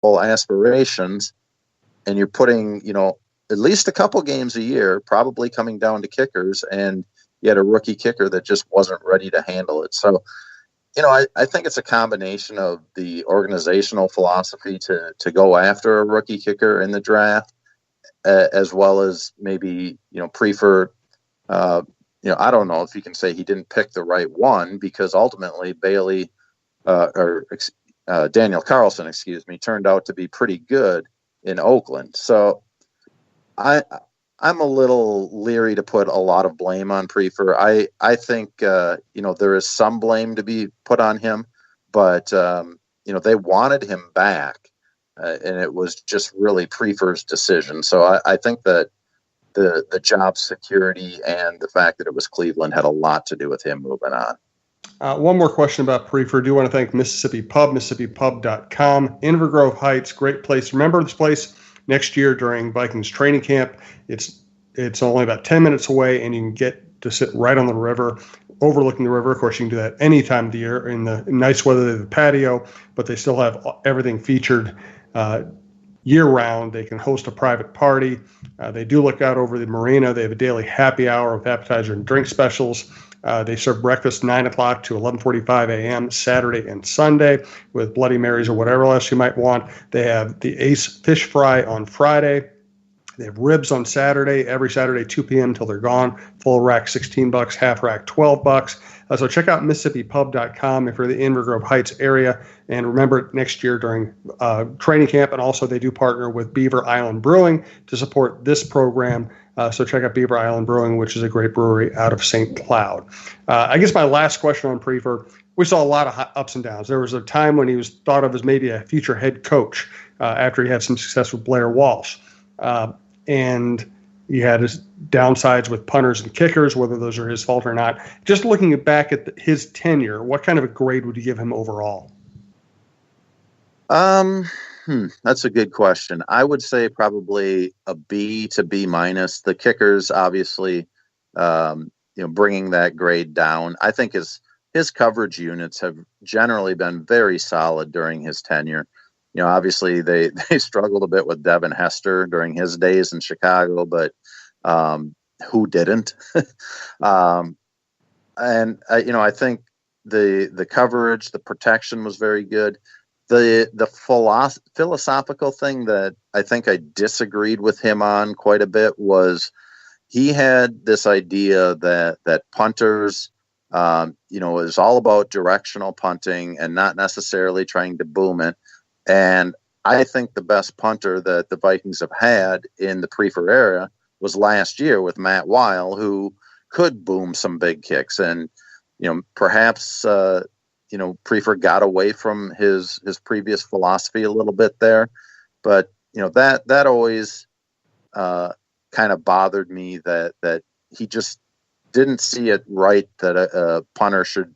aspirations, and you're putting, at least a couple games a year, probably coming down to kickers, and you had a rookie kicker that just wasn't ready to handle it. So, I think it's a combination of the organizational philosophy to go after a rookie kicker in the draft, as well as maybe, Priefer. I don't know if you can say he didn't pick the right one, because ultimately Bailey Daniel Carlson, turned out to be pretty good in Oakland. So I'm a little leery to put a lot of blame on Priefer. I think, there is some blame to be put on him, but, they wanted him back, and it was just really Priefer's decision. So I think that the job security and the fact that it was Cleveland had a lot to do with him moving on. One more question about Priefer. I do want to thank Mississippi Pub, MississippiPub.com. Inver Grove Heights, great place. Remember this place next year during Vikings training camp. It's only about 10 minutes away, and you can get to sit right on the river, overlooking the river. Of course, you can do that any time of the year. In the nice weather, they have the patio, but they still have everything featured year-round. They can host a private party. They do look out over the marina. They have a daily happy hour with appetizer and drink specials. They serve breakfast 9 o'clock to 11:45 a.m. Saturday and Sunday with Bloody Marys or whatever else you might want. They have the Ace Fish Fry on Friday. They have ribs on Saturday, every Saturday, 2 p.m. until they're gone. Full rack, $16, half rack, $12. So check out MississippiPub.com if you're in the Inver Grove Heights area. And remember, next year during training camp, and also they do partner with Beaver Island Brewing to support this program. So check out Beaver Island Brewing, which is a great brewery out of St. Cloud. I guess my last question on Priefer, we saw a lot of ups and downs. There was a time when he was thought of as maybe a future head coach after he had some success with Blair Walsh. And he had his downsides with punters and kickers, whether those are his fault or not. Just looking back at his tenure, what kind of a grade would you give him overall? That's a good question. I would say probably a B to B minus. The kickers, obviously, bringing that grade down. I think his coverage units have generally been very solid during his tenure. Obviously they struggled a bit with Devin Hester during his days in Chicago, but who didn't? And I think the coverage, the protection was very good. The philosophical thing that I think I disagreed with him on quite a bit was he had this idea that punters, is all about directional punting and not necessarily trying to boom it. And I think the best punter that the Vikings have had in the Priefer era was last year with Matt Weil, who could boom some big kicks. And, perhaps, Priefer got away from his previous philosophy a little bit there. But, that always kind of bothered me that he just didn't see it right that a punter should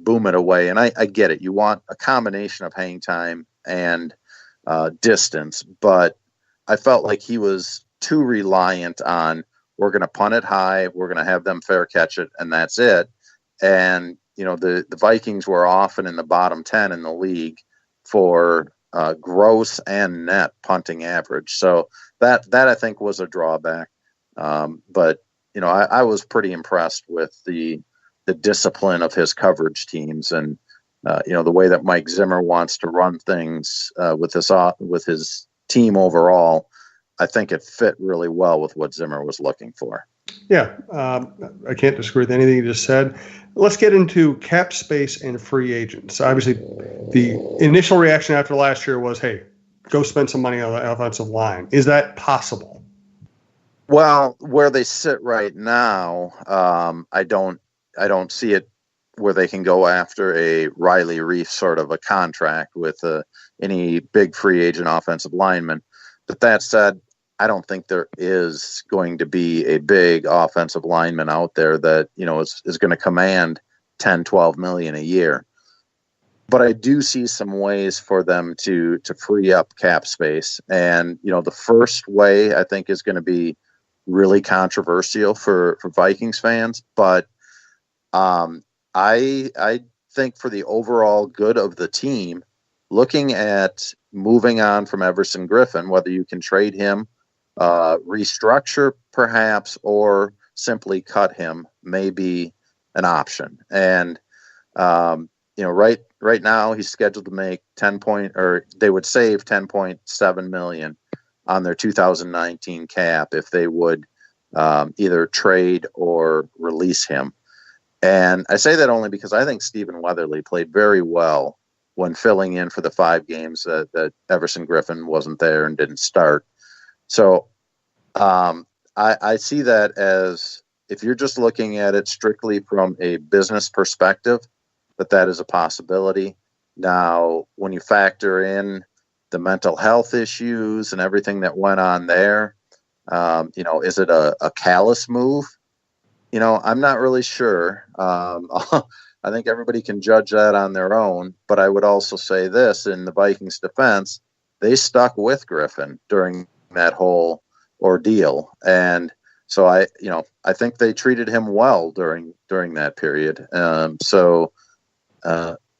boom it away. And I get it. You want a combination of hang time and distance, but I felt like he was too reliant on, we're going to punt it high, we're going to have them fair catch it, and that's it. And the Vikings were often in the bottom 10 in the league for gross and net punting average, so that I think was a drawback. But I was pretty impressed with the discipline of his coverage teams, and the way that Mike Zimmer wants to run things with his team overall. I think it fit really well with what Zimmer was looking for. Yeah, I can't disagree with anything you just said. Let's get into cap space and free agents. Obviously, the initial reaction after last year was, hey, go spend some money on the offensive line. Is that possible? Well, where they sit right now, I don't see it where they can go after a Riley Reef sort of a contract with any big free agent offensive lineman. But that said, I don't think there is going to be a big offensive lineman out there that, is going to command 10, 12 million a year. But I do see some ways for them to free up cap space. And, the first way I think is going to be really controversial for Vikings fans. But I think for the overall good of the team, looking at moving on from Everson Griffin, whether you can trade him, restructure perhaps, or simply cut him may be an option. And right now he's scheduled to make they would save 10.7 million on their 2019 cap if they would either trade or release him. And I say that only because I think Stephen Weatherly played very well when filling in for the 5 games that Everson Griffin wasn't there and didn't start. So I see that as, if you're just looking at it strictly from a business perspective, that is a possibility. Now, when you factor in the mental health issues and everything that went on there, is it a callous move? I'm not really sure. I think everybody can judge that on their own, but I would also say this in the Vikings' defense: they stuck with Griffin during that whole ordeal. And so I think they treated him well during that period.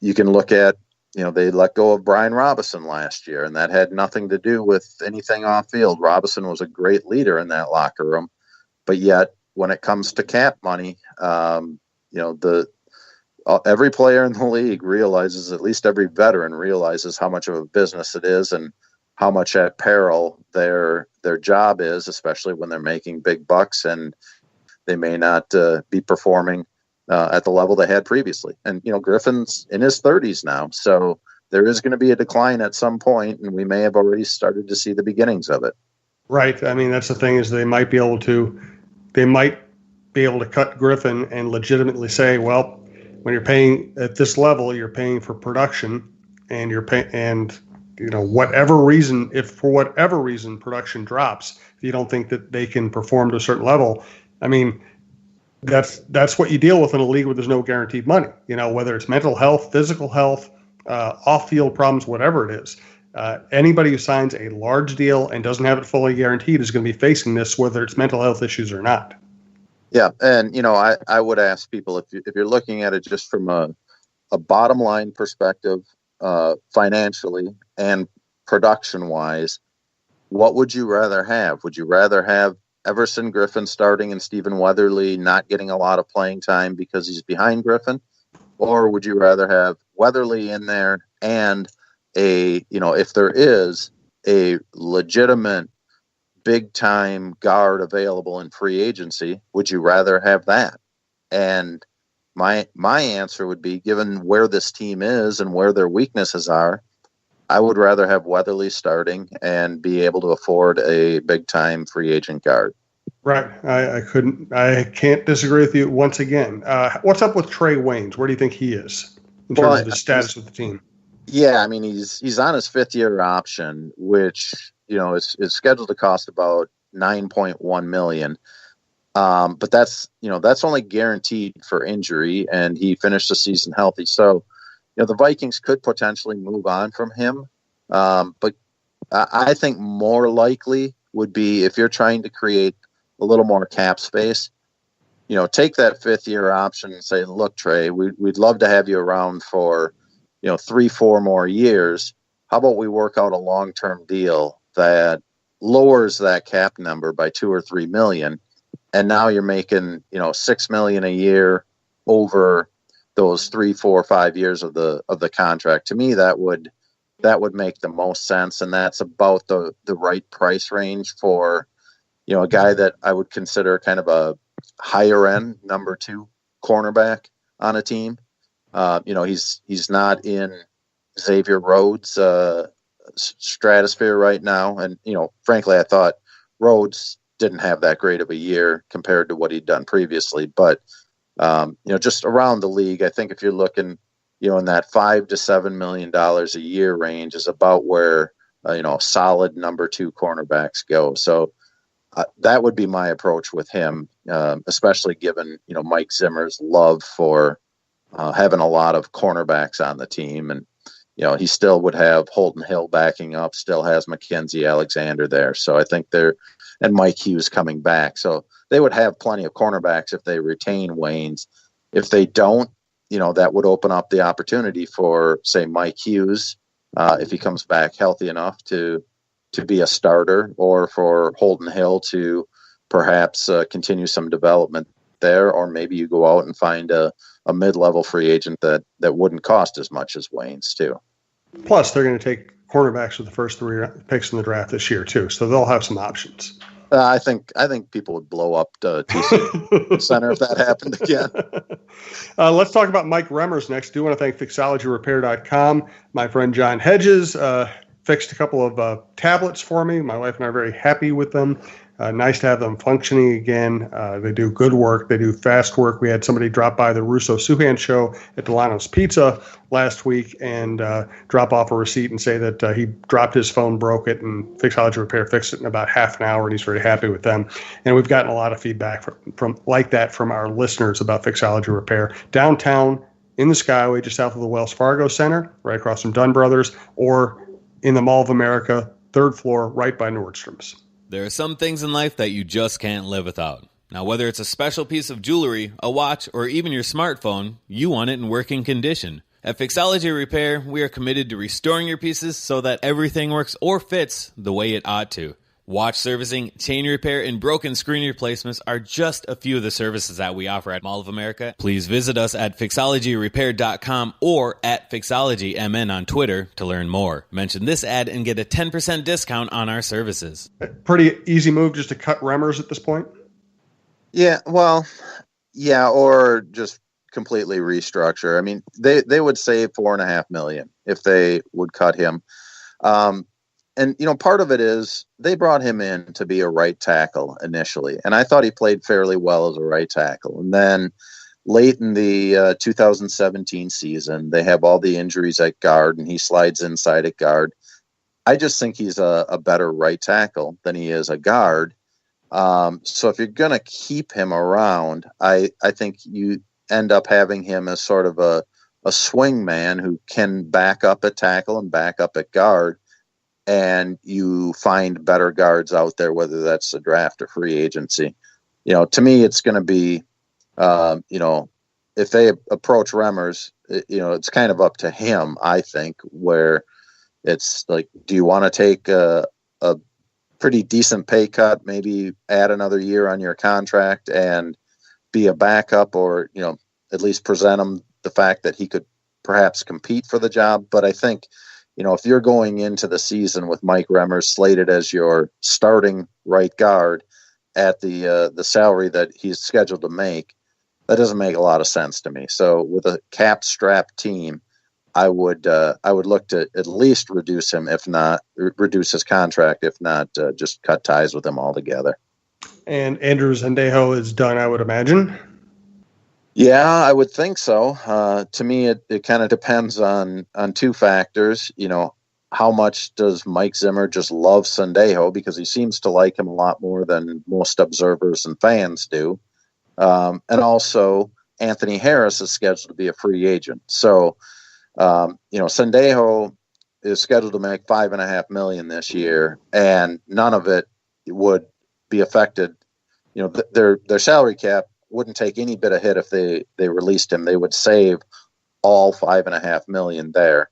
You can look at, they let go of Brian Robison last year, and that had nothing to do with anything off field. Robison was a great leader in that locker room, but yet when it comes to cap money, every player in the league realizes, at least every veteran realizes, how much of a business it is and how much at peril their job is, especially when they're making big bucks and they may not be performing at the level they had previously. And, Griffin's in his 30s now, so there is going to be a decline at some point, and we may have already started to see the beginnings of it. Right. I mean, that's the thing, is they might be able to cut Griffin and legitimately say, well, when you're paying at this level, you're paying for production, and whatever reason, if for whatever reason production drops, if you don't think that they can perform to a certain level, I mean, that's what you deal with in a league where there's no guaranteed money, whether it's mental health, physical health, off-field problems, whatever it is. Anybody who signs a large deal and doesn't have it fully guaranteed is going to be facing this, whether it's mental health issues or not. Yeah. And, I would ask people, if you're looking at it just from a bottom line perspective, financially and production wise, what would you rather have? Would you rather have Everson Griffin starting and Stephen Weatherly not getting a lot of playing time because he's behind Griffin? Or would you rather have Weatherly in there and if there is a legitimate big time guard available in free agency, would you rather have that? And my answer would be, given where this team is and where their weaknesses are, I would rather have Weatherly starting and be able to afford a big time free agent guard. Right. I can't disagree with you once again. What's up with Trey Waynes? Where do you think he is in terms of his status with the team? Yeah, I mean, he's on his 5th-year option, which, is scheduled to cost about $9.1 million. But that's only guaranteed for injury, and he finished the season healthy. So, the Vikings could potentially move on from him. But I think more likely would be, if you're trying to create a little more cap space, take that 5th-year option and say, look, Trey, we'd love to have you around for, 3-4 more years. How about we work out a long-term deal that lowers that cap number by $2 or $3 million? And now you're making, $6 million a year over those 3, 4, 5 years of the contract. To me, that would make the most sense. And that's about the right price range for, a guy that I would consider kind of a higher end number 2 cornerback on a team. He's not in Xavier Rhodes' stratosphere right now. And, frankly, I thought Rhodes didn't have that great of a year compared to what he'd done previously. But, just around the league, I think if you're looking, in that $5 to $7 million a year range is about where, solid number 2 cornerbacks go. So that would be my approach with him, especially given, Mike Zimmer's love for having a lot of cornerbacks on the team. And, he still would have Holden Hill backing up, still has Mackenzie Alexander there. So I think and Mike Hughes coming back. So they would have plenty of cornerbacks if they retain Waynes. If they don't, that would open up the opportunity for, say, Mike Hughes if he comes back healthy enough to be a starter, or for Holden Hill to perhaps continue some development there, or maybe you go out and find a mid-level free agent that wouldn't cost as much as Wayne's too. Plus, they're going to take cornerbacks with the first 3 picks in the draft this year too, so they'll have some options. I think people would blow up TC Center if that happened again. Let's talk about Mike Remmers next. I do want to thank Fixologyrepair.com. My friend John Hedges fixed a couple of tablets for me. My wife and I are very happy with them. Nice to have them functioning again. They do good work. They do fast work. We had somebody drop by the Russo Suhan show at Delano's Pizza last week and drop off a receipt and say that he dropped his phone, broke it, and Fixology Repair fixed it in about half an hour, and he's very happy with them. And we've gotten a lot of feedback from like that from our listeners about Fixology Repair. Downtown in the Skyway, just south of the Wells Fargo Center, right across from Dunn Brothers, or in the Mall of America, 3rd floor, right by Nordstrom's. There are some things in life that you just can't live without. Now, whether it's a special piece of jewelry, a watch, or even your smartphone, you want it in working condition. At Fixology Repair, we are committed to restoring your pieces so that everything works or fits the way it ought to. Watch servicing, chain repair, and broken screen replacements are just a few of the services that we offer at Mall of America. Please visit us at Fixologyrepair.com or at FixologyMN on Twitter to learn more. Mention this ad and get a 10% discount on our services. Pretty easy move just to cut Remmers at this point? Yeah, well, yeah, or just completely restructure. I mean, they would save $4.5 million if they would cut him. And, part of it is they brought him in to be a right tackle initially. And I thought he played fairly well as a right tackle. And then late in the 2017 season, they have all the injuries at guard, and he slides inside at guard. I just think he's a better right tackle than he is a guard. So if you're going to keep him around, I think you end up having him as sort of a swing man who can back up at tackle and back up at guard. And you find better guards out there, whether that's a draft or free agency. To me, it's going to be, if they approach Remmers, it's kind of up to him, I think, where it's like, do you want to take a pretty decent pay cut, maybe add another year on your contract and be a backup, or, at least present him the fact that he could perhaps compete for the job. But I think, if you're going into the season with Mike Remmers slated as your starting right guard at the salary that he's scheduled to make, that doesn't make a lot of sense to me. So with a cap-strapped team, I would look to at least reduce him, if not reduce his contract, if not just cut ties with him altogether. And Andrew Zendejo is done, I would imagine. Yeah, I would think so. To me, it kind of depends on two factors. How much does Mike Zimmer just love Sendejo, because he seems to like him a lot more than most observers and fans do. And also, Anthony Harris is scheduled to be a free agent. So, Sendejo is scheduled to make $5.5 million this year, and none of it would be affected. Their salary cap wouldn't take any bit of hit if they released him. They would save all $5.5 million there.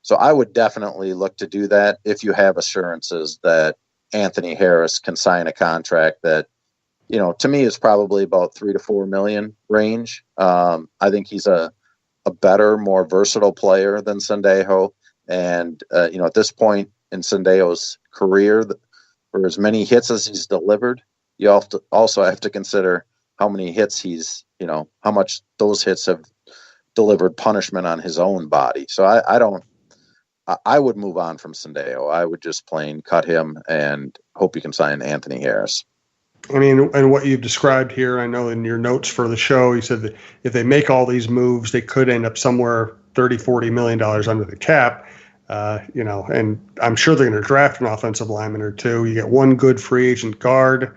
So I would definitely look to do that if you have assurances that Anthony Harris can sign a contract that, to me is probably about $3 to $4 million range. I think he's a better, more versatile player than Sendejo. And, at this point in Sendejo's career, for as many hits as he's delivered, you also have to consider how many hits he's, how much those hits have delivered punishment on his own body. So I would move on from Sendejo. I would just plain cut him and hope you can sign Anthony Harris. I mean, and what you've described here, I know in your notes for the show, you said that if they make all these moves, they could end up somewhere $30-40 million under the cap. And I'm sure they're going to draft an offensive lineman or two. You get one good free agent guard.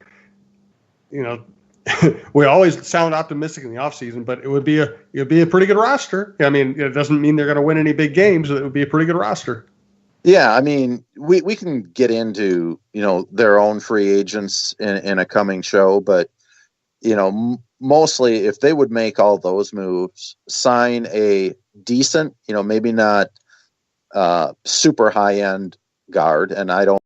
We always sound optimistic in the offseason, but it would be a pretty good roster. I mean, it doesn't mean they're going to win any big games, but it would be a pretty good roster. Yeah, I mean, we can get into, their own free agents in a coming show, but, mostly if they would make all those moves, sign a decent, maybe not super high end guard, and I don't